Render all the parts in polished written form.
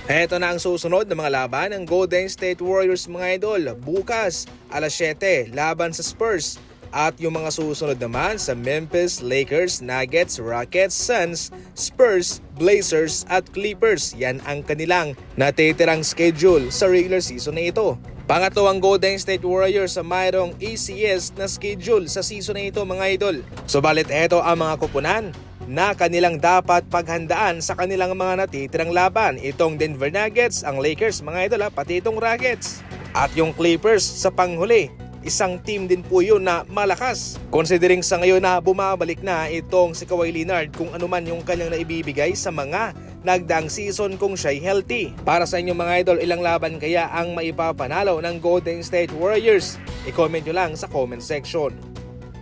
Heto na ang susunod na mga laban ng Golden State Warriors mga idol. Bukas, alas 7, laban sa Spurs. At yung mga susunod naman sa Memphis, Lakers, Nuggets, Rockets, Suns, Spurs, Blazers at Clippers. Yan ang kanilang natitirang schedule sa regular season na ito. Pangatlo ang Golden State Warriors sa mayroong ACS na schedule sa season na ito mga idol. Subalit ito ang mga kupunan na kanilang dapat paghandaan sa kanilang mga natitirang laban. Itong Denver Nuggets, ang Lakers mga idol pati itong Rockets. At yung Clippers sa panghuli, isang team din po yun na malakas. Considering sa ngayon na bumabalik na itong si Kawhi Leonard kung ano man yung kanyang naibibigay sa mga nagdaang season kung siya'y healthy. Para sa inyo mga idol, ilang laban kaya ang maipapanalo ng Golden State Warriors? I-comment nyo lang sa comment section.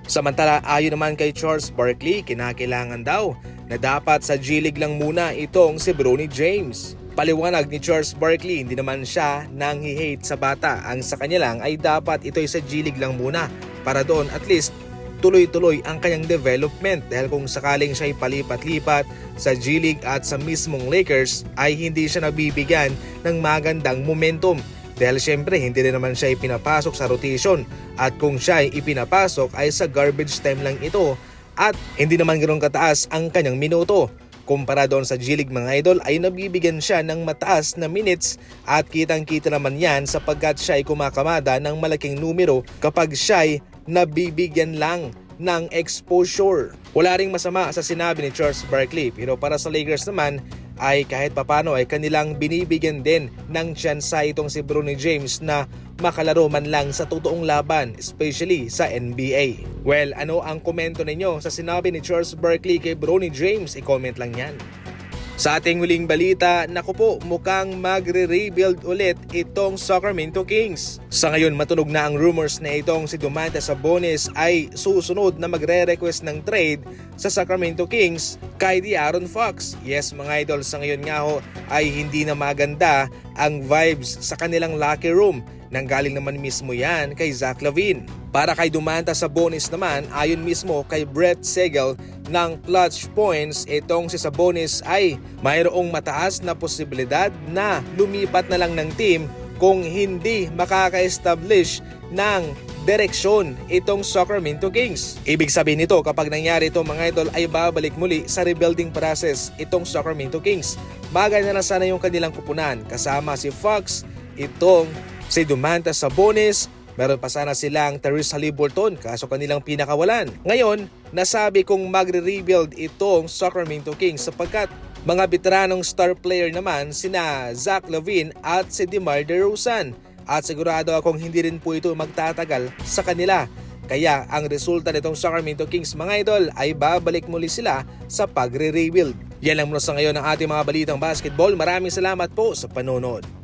Samantala, ayon naman kay Charles Barkley, kinakailangan daw na dapat sa G-League lang muna itong si Bronny James. Paliwanag ni Charles Barkley, hindi naman siya nanghi-hate sa bata. Ang sa kanya lang ay dapat ito'y sa G-League lang muna para doon at least tuloy-tuloy ang kanyang development. Dahil kung sakaling siya'y palipat-lipat sa G-League at sa mismong Lakers ay hindi siya nabibigyan ng magandang momentum. Dahil syempre hindi rin naman siya ipinapasok sa rotation at kung siya ay ipinapasok ay sa garbage time lang ito at hindi naman ganoon kataas ang kanyang minuto. Kumpara doon sa G-League mga idol ay nabibigyan siya ng mataas na minutes at kitang-kita naman yan sapagkat siya ay kumakamada ng malaking numero kapag siya ay nabibigyan lang ng exposure. Wala ring masama sa sinabi ni Charles Barkley pero para sa Lakers naman ay kahit papano ay kanilang binibigyan din ng tsansa itong si Bronny James na makalaro man lang sa totoong laban, especially sa NBA. Well, ano ang komento ninyo sa sinabi ni Charles Barkley kay Bronny James? I-comment lang yan. Sa ating huling balita, naku po, mukhang magre-rebuild ulit itong Sacramento Kings. Sa ngayon, matunog na ang rumors na itong si Domantas Sabonis ay susunod na magre-request ng trade sa Sacramento Kings kay De'Aaron Fox. Yes mga idol, sa ngayon nga ho ay hindi na maganda ang vibes sa kanilang locker room. Nanggaling naman mismo yan kay Zach LaVine. Para kay Domantas Sabonis naman, ayon mismo kay Brett Segel ng Clutch Points, itong si Sabonis ay mayroong mataas na posibilidad na lumipat na lang ng team kung hindi makaka-establish ng direksyon itong Sacramento Kings. Ibig sabihin nito kapag nangyari ito mga idol ay babalik muli sa rebuilding process itong Sacramento Kings. Maganda na sana yung kanilang kupunan kasama si Fox, itong si Domantas Sabonis, meron pa sana silang Tyrese Haliburton kaso kanilang pinakawalan. Ngayon, nasabi kong magre-rebuild itong Sacramento Kings sapagkat mga veteranong star player naman sina Zach LaVine at si DeMar DeRozan. At sigurado akong hindi rin po ito magtatagal sa kanila. Kaya ang resulta nitong Sacramento Kings mga idol ay babalik muli sila sa pagre-rebuild. Yan lang muna sa ngayon ang ating mga balitang basketball. Maraming salamat po sa panonood.